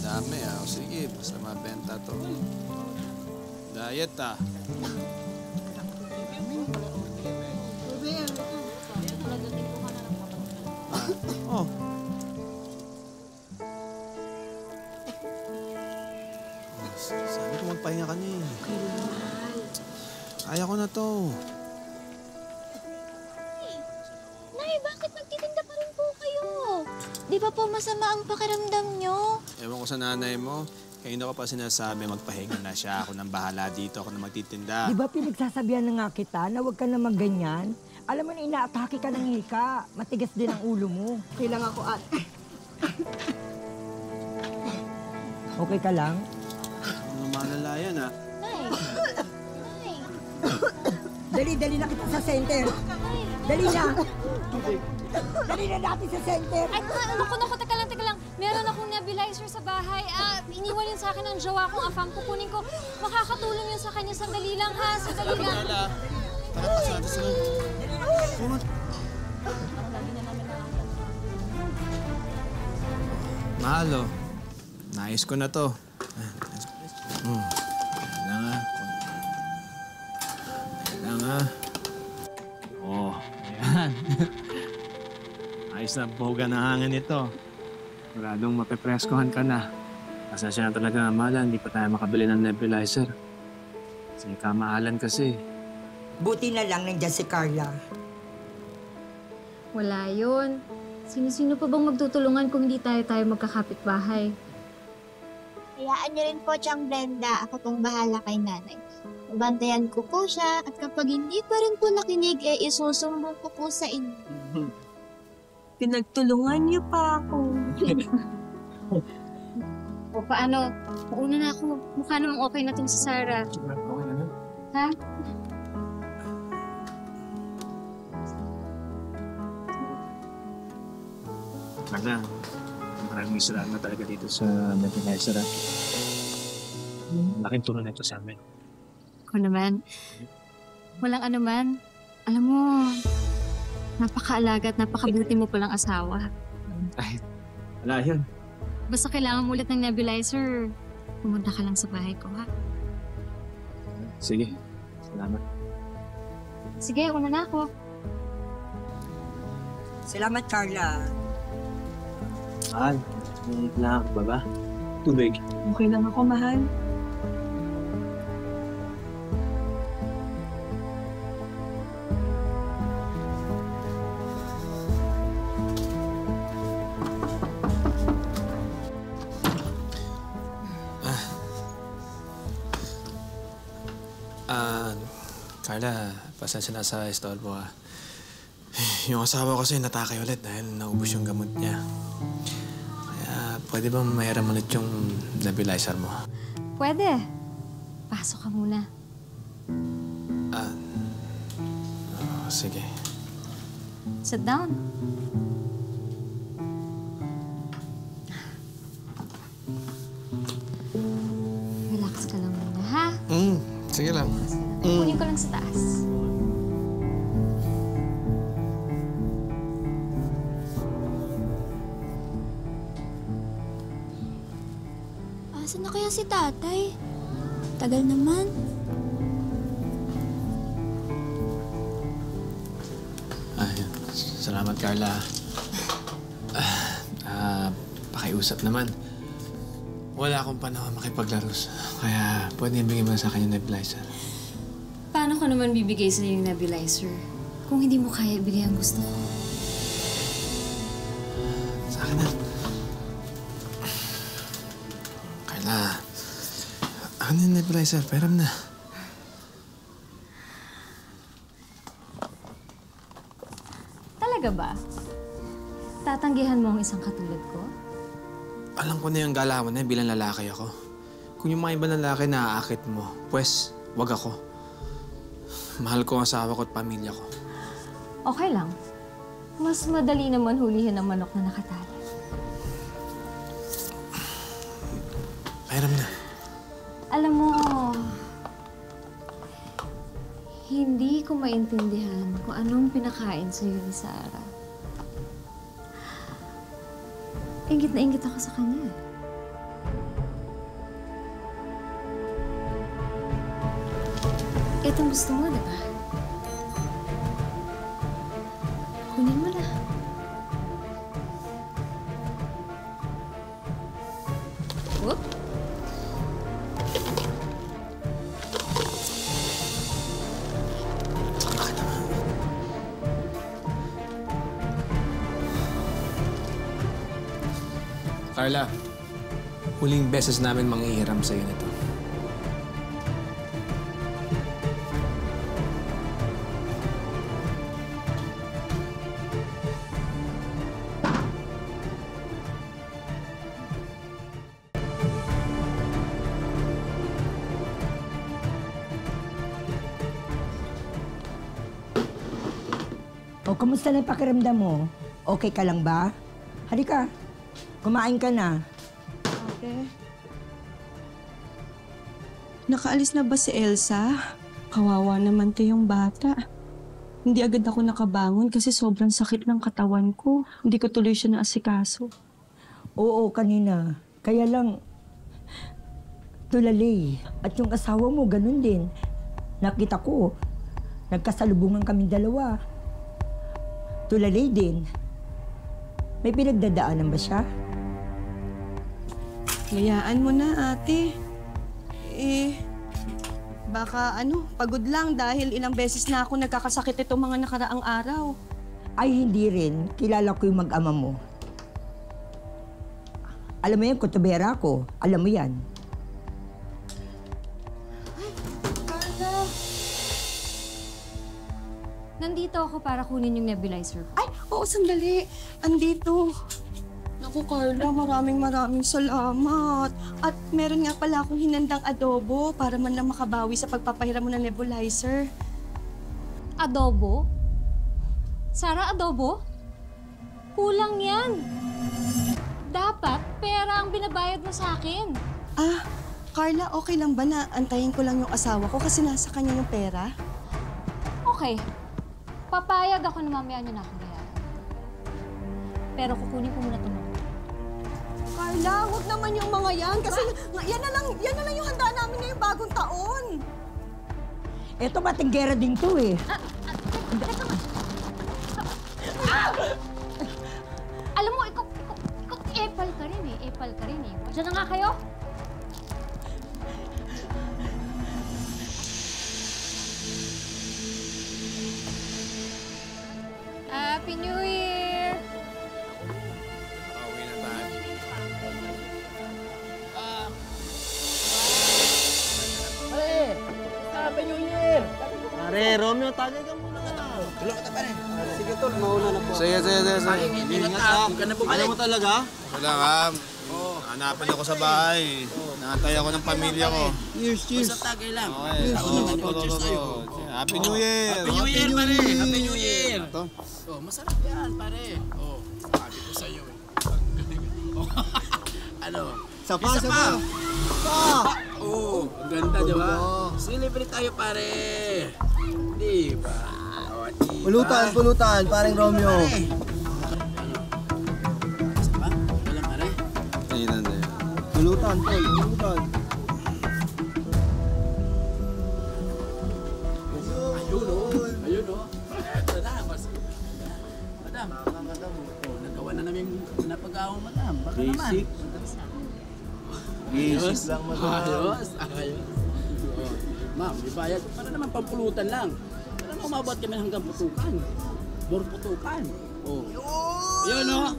Dami O, sige, basta mabenta to. Diet Oh. Sabi ko magpahinga ka na eh. Kaya ko na to. Nay, bakit nagtitinda pa rin po kayo? Di ba po masama ang pakiramdam nyo? Ewan ko sa nanay mo. Kanina ko pa sinasabi magpahinga na siya. Ako nang bahala dito. Ako na magtitinda. Di ba pinagsasabihan na nga kita na huwag ka na magganyan? Alam mo na inaatake ka ng hika. Matigas din ang ulo mo. Kailang ako at... Okay ka lang? Ano malala yan Nay! Nay! Dali na kita sa center. Dali na! Dali na natin sa center. Ay, naku, teka lang. Meron akong nebulizer sa bahay. Iniwan yun sa akin ng jowa kong afam. Kukunin ko. Makakatulong yun sa kanya. Sandali lang, ha? Sandali lang. Tara, pasada sila. Mahalo. Naayos ko na to. Yan nga. Oh, yan. Ayos na boga na hangin ito. Maradong mapepreskohan ka na. Pasensya na talaga, Amala. Hindi pa tayo makabili ng nebulizer. Kasi kamahalan kasi. Buti na lang nandiyan si Carla. Wala yun. Sino-sino pa bang magtutulungan kung hindi tayo magkakapit-bahay? Hayaan niyo rin po, Chang Brenda. Ako pong bahala kay nanay. Bantayan ko po siya at kapag hindi pa rin po nakinig, isusumbong ko po sa inyo. Pinagtulungan niyo pa ako. O paano? Mauna na ako. Mukha namang okay na tong si Sarah. Okay na. Ha? Carla, maraming salamat talaga dito sa nebulizer. Laking tulong na ito sa amin. Ako naman. Walang anuman. Alam mo, napakaalaga at napakabuti mo palang asawa. Ay, wala yun. Basta kailangan mo ulit ng nebulizer, pumunta ka lang sa bahay ko, ha? Sige, salamat. Sige, una na ako. Salamat, Carla. Mahal, may kailangan ka ba ba? Tubig. Okay lang ako, mahal. Carla, pasensya na sa istorbo ha. Yung asawa ko kasi natake ulit dahil naubos yung gamot niya. Kaya pwede ba mahiram ulit yung nebulizer mo? Pwede. Pasok ka muna. Sige. Sit down. Relax ka lang muna, ha? Sige lang. Kunin ko lang sa taas. Asan na kaya si tatay? Tagal naman. Salamat, Carla. Pakiusap naman. Wala akong panahon makipaglaro. Kaya pwede ibigay mo sa akin yung nebulizer. Paano ko naman bibigay sa yung nebulizer? Kung hindi mo kaya ibigay ang gusto ko. Sa akin na. Carla, ano yung nebulizer? Pairam na. Talaga ba? Tatanggihan mo ang isang katulad ko? Alam ko na yung galawan na bilang lalaki ako. Kung yung mga ibang lalaki naaakit mo, pues, wag ako. Mahal ko ang asawa ko at pamilya ko. Okay lang. Mas madali naman hulihin ang manok na nakatali. Pairam na. Alam mo, hindi ko maintindihan kung anong pinakain sa'yo ni Sarah. Ingit na ingit ako sa kanya. Itong gusto mo, di ba? Kunin mo na. Whoop. Carla, huling beses namin manghihiram sa'yo nito. O, kamusta na yung pakiramdam mo? Okay ka lang ba? Halika, kumain ka na. Ate. Nakaalis na ba si Elsa? Kawawa naman to yung bata. Hindi agad ako nakabangon kasi sobrang sakit ng katawan ko. Hindi ko tuloy siya naasikaso. Oo, kanina. Kaya lang, tulali. At yung asawa mo, ganun din. Nakita ko, nagkasalubungan kaming dalawa. Tulali din. May pinagdadaanan ba siya? Hayaan mo na, ate. Baka pagod lang dahil ilang beses na ako nagkakasakit itong mga nakaraang araw. Ay, hindi rin. Kilala ko yung mag-ama mo. Alam mo yan, kutubera ko. Alam mo yan. Nandito ako para kunin yung nebulizer. Ay, oo, sandali. Andito. Naku, Carla, maraming salamat. At meron nga pala akong hinandang adobo para man lang makabawi sa pagpapahiram mo ng nebulizer. Adobo? Sarah, adobo? Kulang yan. Dapat pera ang binabayad mo sa akin. Ah, Carla, okay lang ba na antayin ko lang yung asawa ko kasi nasa kanya yung pera? Okay. Papayag ako na mamaya niyo na akong bayaran. Pero kukunin ko muna ito. Carla, huwag naman yung mga yan kasi yan na lang yung handa namin ngayong bagong taon. Eto, matinggera din to eh. Alam mo, ikaw epal ka rin eh. Epal ka rin eh. Diyan na nga kayo. Happy New Year! Pauwi na tayo. Happy New Year! Pare, Romeo, tagay ka muna nga. Tulong kita pare. Sige tol, mauna na po. Sige. Ingat ha. Huwag ka na bumalik. Alam mo talaga? Wala ka. Hanapin ako sa bahay. Nakatay ako ng pamilya ko. Cheers. Basta tagay lang. Okay. Ako naman, cheers tayo. Happy New Year! Happy New Year, pare. Happy New Year. Ito. Oh, masarap yan, pare. Oh, sabi ko sa'yo eh. Ano? Isa pa. Oh, ang ganda, di ba? Celebrate tayo, pare. Di ba? Oh, di ba? Pulutan, parang Romeo. Pare. Isa pa? Wala, pare. Tingnan na. Pulutan. Ayun, oh. Ito na, mas... Madam. Oh, nagawa na namin napag-awa, madam. Baka naman. Basic lang, Ayos. Oh, ma'am, ibayad. Para naman pampulutan lang. Para naman umabot kami hanggang putukan. More putukan. Oh. Yun, oh.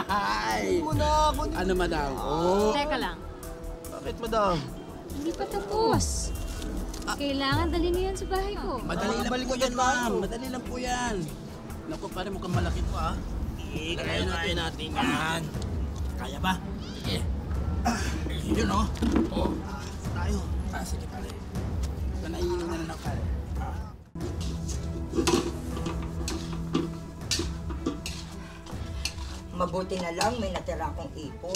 Ay. Ano, madam? Oh. Teka lang. Bakit, madam? Hindi pa tapos. Kailangan dalhin niyo yan sa bahay ko. Madali lang po yan, ma'am. Madali lang po yan. Naku, pare, mukhang malaki to, ah. Kaya natin yan. Kaya ba? Sige. Yun, oh. Oh. Tayo. Sige, pare. Ito na iinom na lang, pare. Mabuti na lang may natira akong ipon.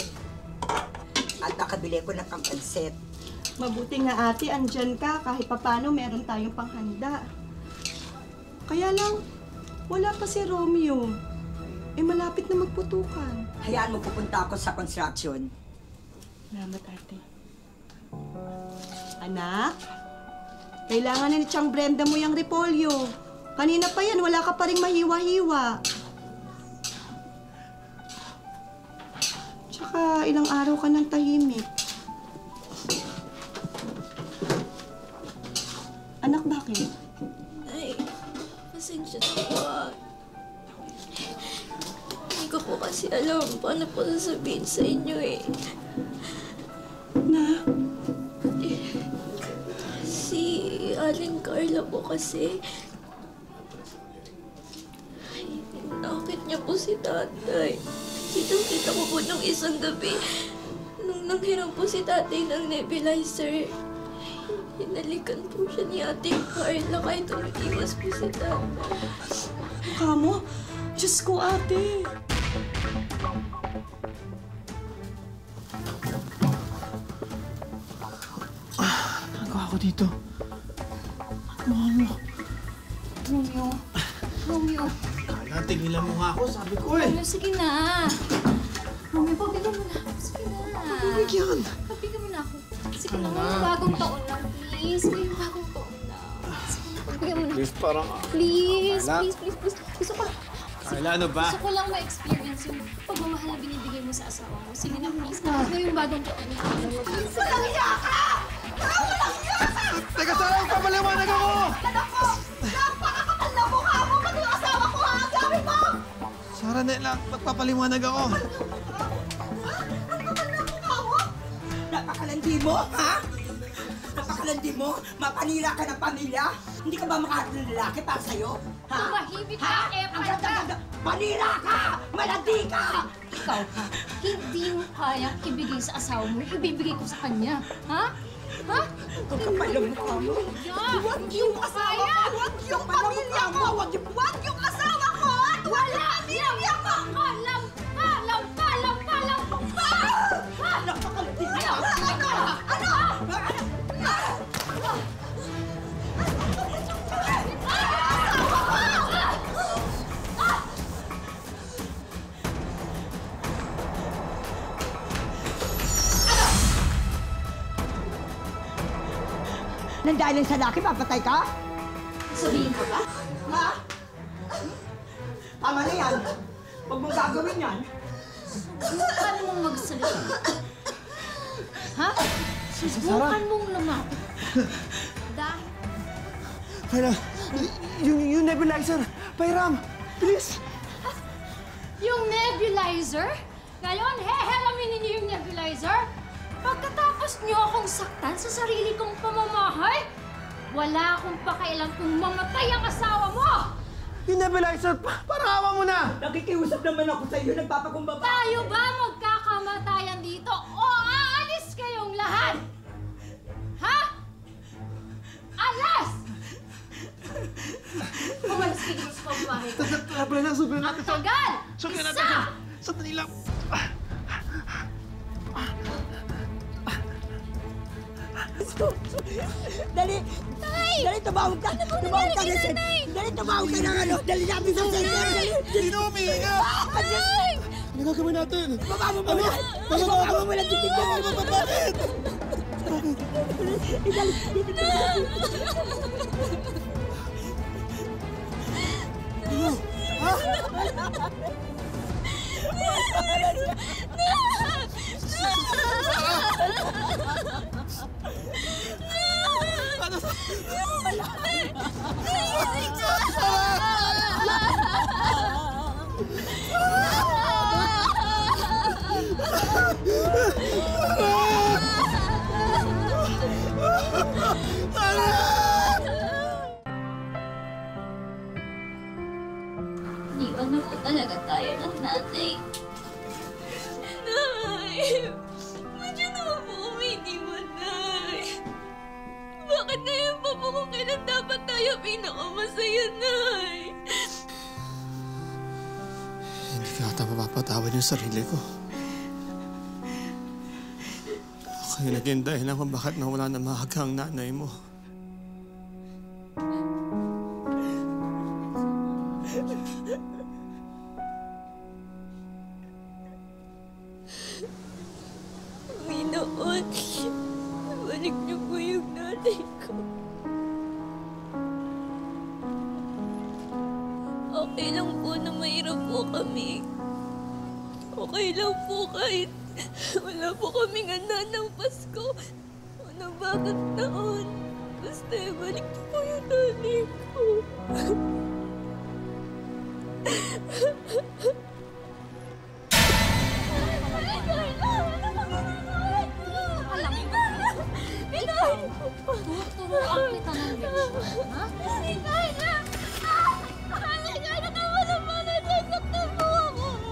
At nakabili ko ng kampanset. Mabuti nga ate, andyan ka. Kahit papano meron tayong panghanda. Kaya lang, wala pa si Romeo. Malapit na magputukan. Hayaan mo pupunta ako sa construction. Salamat, ate. Anak, Kailangan na ni Tiyang Brenda mo yung repolyo. Kanina pa yan, wala ka pa rin mahiwa-hiwa. Tsaka ilang araw ka ng tahimik. Anak, bakit? Ay, pasensya na po ah. Hindi ko po kasi alam paano po sasabihin sa inyo eh. Na? Si Aling Carla po kasi, nakakit niya po si tatay. Kitang-kita ko po nung isang gabi, nung nanghiram po si tatay ng nebulizer. Hinalikan po siya ni Ate Carla kahit umiiwas po si tatay. Mukha mo? Diyos ko, ate. Nagawa ko dito. Romeo, Kala, tigilan mo nga ako. Sabi ko eh. Romeo, sige na. Romeo, pagbigyan mo na ako. Sige na. Bigyan. Pagbigyan mo na ako. Sige na, ngayong bagong taon lang, please. Ngayong bagong taon lang. Sige na, pagbigyan mo na. Please, parang... Please, Carla. please. Gusto ko, Kala, ano ba? gusto ko lang ma-experience yung pagmamahal na binibigay mo sa asawa mo. Sige na, please. Ngayong bagong taon lang. Walang iya ka! Teka, saan? Papaliwanag ako! Anak ko! Napakakapal na mukha mo! Pati yung asawa ko, ha? Ang gawin mo! Sara, Nela, magpapaliwanag ako. Napakalandi mo, ha? Napakalandi mo? Mapanira ka ng pamilya? Hindi ka ba makaharap ng lalaki para sa'yo? Ha? Tumahimik ka, Ha? Epa Ang ka! ganda-ganda! Panira ka! Malandi ka! Ikaw ha, hindi mo kayang ibigay sa asawa mo, ibibigay ko sa kanya. Ha? Ha? Ang kapal ng mukha mo! Huwag yung asawa ko! Huwag yung pamilya ko! Huwag yung asawa ko! At wala pamilya ko! Kalam! Napakalandi mo! Ano? Nandahil sa laki, papatay ka? Sabihin ko ba? Ha? Tama na yan! Huwag mong gagawin yan! Subukan mong magsalita. Ha? Subukan mong lumapit. Dahil Kala, yung nebulizer. Pairam, please. yung nebulizer, ngayon, hehelaminin niyo yung nebulizer? Pagkatapos niyo akong saktan sa sarili kong pamamahay, wala akong pakialam kung mamatay ang asawa mo! Yung nebulizer, parang awa mo na. Nakikiusap naman ako sa iyo, nagpapakumbaba. Tayo ba magkakamatayan dito o aalis kayong lahat? Ha? Alas! Umalis kayo sa pamamahay ko. Tara, na, subukan natin to. Tagal! Subukan natin to. Sandali lang. Dali! Dali, tumawag ka! Tumawag ka na sa... Dali, tumawag ka ng ano! Dali natin sa center! Dali! Sino umiiga? Ano gagawin natin? Bababa mo muna! Bababa mo muna! Titignan mo! Bakit? Iwan na po talaga tayo ng nanay. Nay! Ba't yun naman po umiiwan, Nay? Bakit ngayon pa po kung kailan dapat tayo pinakamasaya, Nay? Hindi ka ata mapapatawad yung sarili ko. Kaya naging dahilan kung bakit nawala na maaga ang nanay mo. Panginoon, balik niyo po yung nanay ko. Okay lang po na mahirap po kami. Okay lang po kahit wala po kaming handa ng Pasko o ng bagong taon. Basta balik niyo po yung nanay ko. Alam mo, tuturuan kita ng leksyon, ha?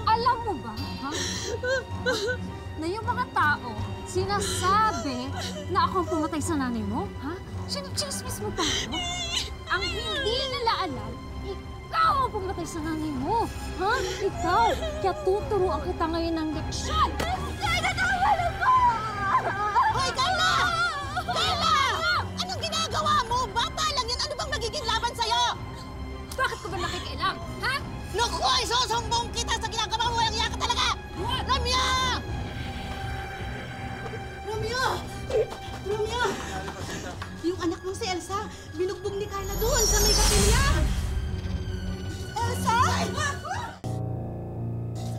Alam mo ba, ha? Na yung mga tao, sinasabi na ako ang pumatay sa nanay mo, ha? Sinismis mo pa ako? Ang hindi nila alam, ikaw ang pumatay sa nanay mo, ha? Ikaw! Kaya tuturuan kita ngayon ng leksyon! Hoy, Carla! Carla! Anong ginagawa mo? Bata lang yan. Ano bang magiging laban sa'yo? Bakit ko ba nakikialam, ha? Naku, isusumbong kita sa ginagawa mo. Walang iya ka talaga! Ramya! Ramya! Ramya! Yung anak mo si Elsa, binugbog ni Carla doon sa may kapilya. Elsa!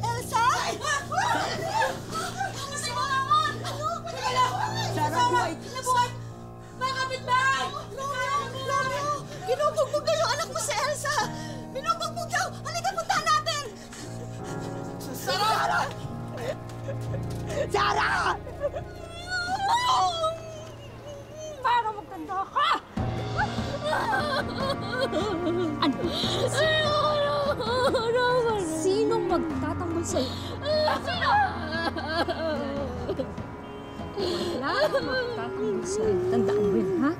Elsa! Sarah, Nabuhay! Mga kapitbahay! Romeo! Binubugbog daw yung anak mo si Elsa! Binubugbog daw! Halika, puntahan natin! Sarah! Sarah! Para magtanda ka! Ano? Sinong magtatanggol sa'yo? Sino? Wala akong magtatanggol sa'yo. Tandaan mo yan, ha?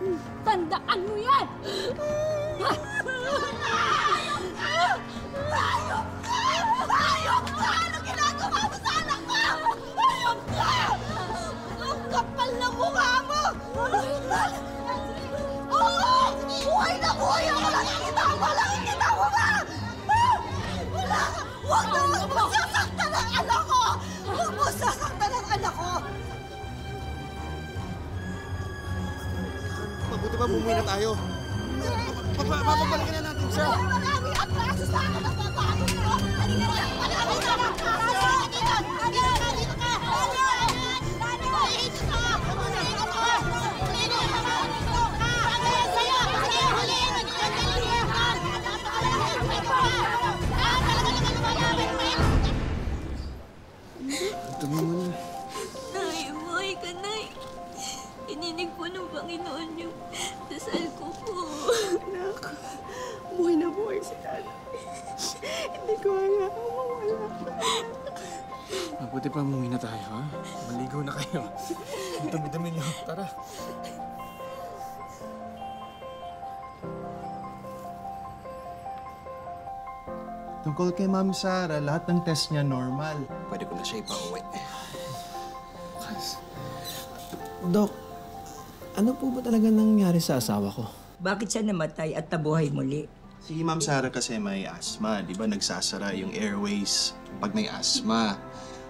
Tandaan mo yan! Ha? Hayop ka! Hayop ka! Hayop ka! Ano ginagawa mo sa anak ko? Hayop ka! Ang kapal na mukha mo! Oo! Buhay na buhay ako! Nakikita mo! Nakikita mo ba? Wala! Huwag mo sasaktan ang anak ko! Huwag mo sasaktan ang anak ko! Mabuti pa, bumuwi na tayo. Papabalikan na natin siya. Marami ang kaso sa akin ang babae mo! Halika na! Marami ka ng kaso! Halika! Halika! Halika ka! Halika! Dito ka! Dito ka! Dito ka! Pagaya sa'yo! Sige! Huliin! Huliin ka! Napakalaki! Dito ka! Talaga naman lumalapit mo yun! Dumi mo na. Nay, buhay ka, Nay. Ininig po ng Panginoon yung dasal ko po. Anak, buhay na buhay si Tatay. Hindi ko hayaan mawala. Mabuti pa umuwi na tayo, ha? Maligo na kayo. Ang dami-dami niyo. Tara. Tungkol kay Ma'am Sarah, lahat ng test niya normal. Pwede ko na siya ipauwi. Dok, ano po ba talaga nangyari sa asawa ko? bakit siya namatay at nabuhay muli? Si Ma'am Sarah kasi may asthma, di ba nagsasara yung airways pag may asthma.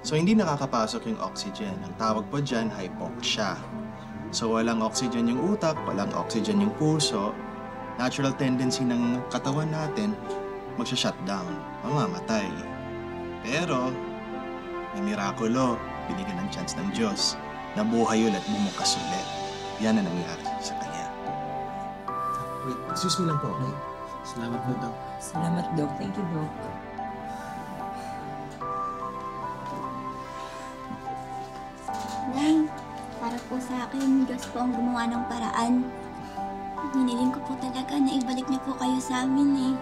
So hindi nakakapasok yung oxygen. Ang tawag po dyan, hypoxia. So walang oxygen yung utak, walang oxygen yung puso. Natural tendency ng katawan natin, magsha-shutdown, mamamatay. Pero, may mirakulo, binigyan ng chance ng Diyos. Nabuhay ulit, bumukas ulit. Yan ang nangyari sa kanya. Wait, excuse me lang po, okay? Salamat po, Dok. Salamat, Doc. Thank you, Doc. Nay, para po sa akin, Diyos po ang gumawa ng paraan. Hiniling ko po talaga na ibalik niyo po kayo sa amin eh.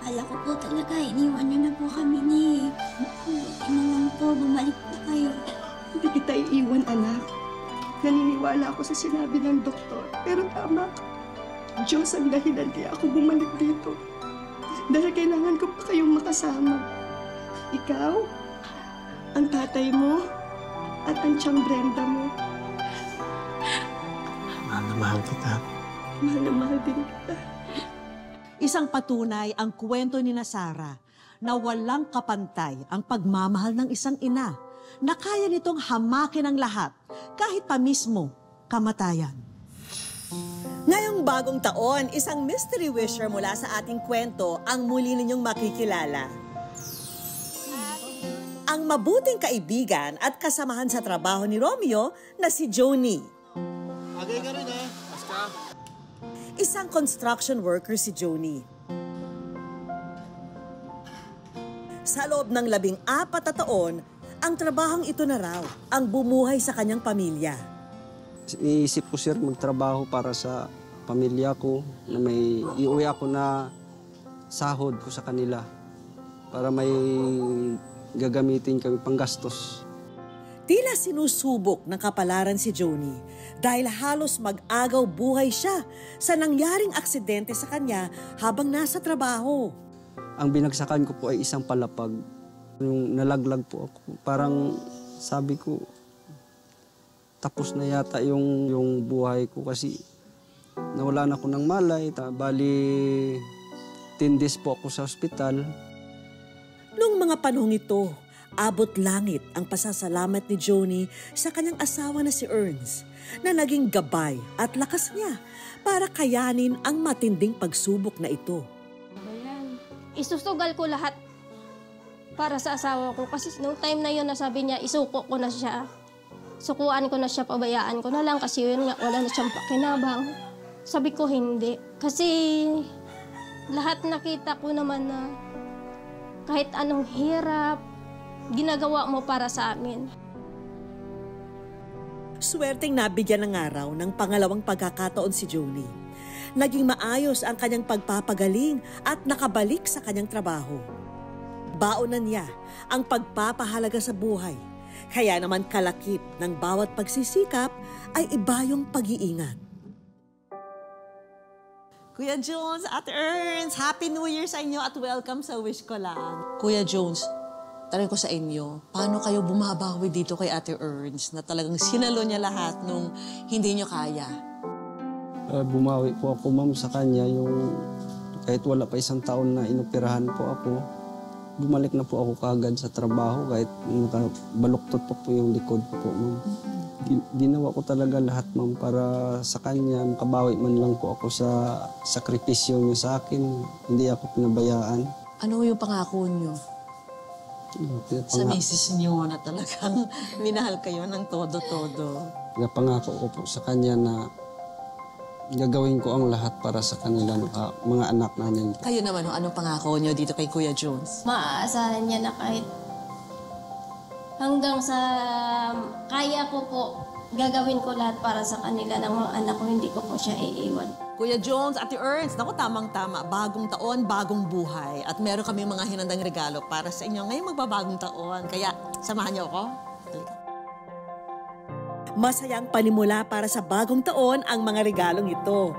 Akala ko po talaga, iniwan niyo na po kami ni. Buti na lang po, bumalik po kayo. Hindi kita iiwan, anak. Naniniwala ako sa sinabi ng doktor. Pero tama ka. Diyos ang dahilan kaya ako bumalik dito. Dahil kailangan ko pa kayong makasama. Ikaw, ang tatay mo, at ang tiyang Brenda mo. Mahal na mahal kita. Mahal na mahal din kita. Isang patunay ang kwento ni Sarah na walang kapantay ang pagmamahal ng isang ina na kaya nitong hamakin ang lahat kahit pa mismo kamatayan. Ngayong bagong taon, isang mystery wisher mula sa ating kwento ang muli ninyong makikilala. Ang mabuting kaibigan at kasamahan sa trabaho ni Romeo na si Joni. Agay ka rin eh. Isang construction worker si Joni. Sa loob ng 14 na taon, ang trabahong ito na raw ang bumuhay sa kanyang pamilya. Iisip ko, sir, magtrabaho para sa pamilya ko, na may iuwi ako na sahod ko sa kanila para may gagamitin kami panggastos. Tila sinusubok ng kapalaran si Joni dahil halos mag-agaw buhay siya sa nangyaring aksidente sa kanya habang nasa trabaho. Ang binagsakan ko po ay isang palapag. Yung nalaglag po ako, parang sabi ko, tapos na yata yung buhay ko kasi nawala na ako ng malay. Bali, 10 days po ako sa ospital. Noong mga panahong ito, abot langit ang pasasalamat ni Joni sa kanyang asawa na si Ernst na naging gabay at lakas niya para kayanin ang matinding pagsubok na ito. Ayan. Isusugal ko lahat para sa asawa ko kasi nung time na yun nasabi niya isuko ko na siya. Sukuan ko na siya, pabayaan ko na lang kasi yun nga wala na siyang pakinabang. Sabi ko hindi kasi lahat nakita ko naman na kahit anong hirap, ginagawa mo para sa amin. Swerteng nabigyan ng araw ng pangalawang pagkakataon si Joni. Naging maayos ang kanyang pagpapagaling at nakabalik sa kanyang trabaho. Baonan niya ang pagpapahalaga sa buhay. Kaya naman kalakip ng bawat pagsisikap ay iba yung pag-iingat. Kuya Jones, Ate Ernst, Happy New Year sa inyo at welcome sa Wish Ko Lang. Kuya Jones, tanong ko sa inyo, paano kayo bumabawi dito kay Ate Ernst na talagang sinalo niya lahat nung hindi niyo kaya? Bumawi po ako, ma'am, sa kanya. Yung kahit wala pa isang taon na inoperahan po ako, bumalik na po ako kaagad sa trabaho kahit nakabaluktot po yung likod ko po, ma'am. Ginawa ko talaga lahat, ma'am, para sa kanya. Makabawi man lang po ako sa sakripisyo niya sa akin. Hindi ako pinabayaan. Ano yung pangako niyo? Sa misis niyo na talagang minahal kayo ng todo-todo. Pangako ko po sa kanya na gagawin ko ang lahat para sa kanila, mga anak namin. Kayo naman, anong pangako niyo dito kay Kuya Jones? Maaasahan niya na kahit hanggang sa kaya ko po, gagawin ko lahat para sa kanila ng mga anak ko, hindi ko po siya iiwan. Kuya Jones, Ate Ernst, naku, tamang-tama. Bagong taon, bagong buhay. At meron kami mga hinandang regalo para sa inyo ngayong magbabagong taon. Kaya, samahan niyo ako. Halika. Masayang panimula para sa bagong taon ang mga regalong ito.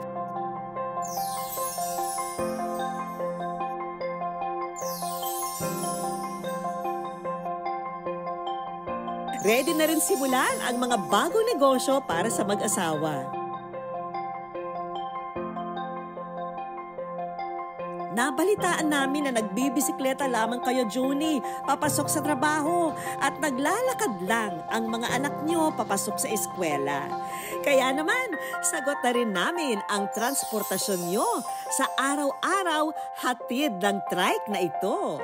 Ready na rin simulan ang mga bagong negosyo para sa mag-asawa. Nabalitaan namin na nagbibisikleta lamang kayo, Joni, papasok sa trabaho at naglalakad lang ang mga anak nyo papasok sa eskwela. Kaya naman, sagot na rin namin ang transportasyon nyo sa araw-araw hatid ng trike na ito.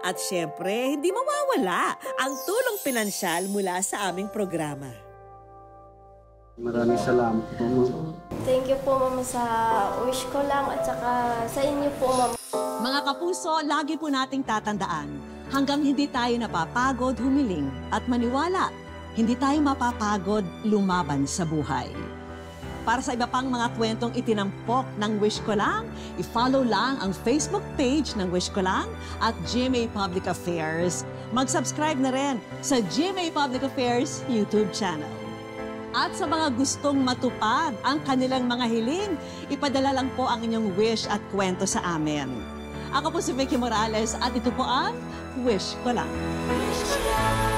At syempre, hindi mawawala ang tulong pinansyal mula sa aming programa. Maraming salamat po, ma'am. Thank you po, Mama, sa Wish Ko Lang at saka sa inyo po, Mama. Mga kapuso, lagi po nating tatandaan, hanggang hindi tayo napapagod humiling at maniwala, hindi tayo mapapagod lumaban sa buhay. Para sa iba pang mga kwentong itinampok ng Wish Ko Lang, i-follow lang ang Facebook page ng Wish Ko Lang at GMA Public Affairs. Mag-subscribe na rin sa GMA Public Affairs YouTube channel. At sa mga gustong matupad ang kanilang mga hiling, ipadala lang po ang inyong wish at kwento sa amin. Ako po si Vicky Morales at ito po ang Wish Ko Lang. Wish Ko Lang.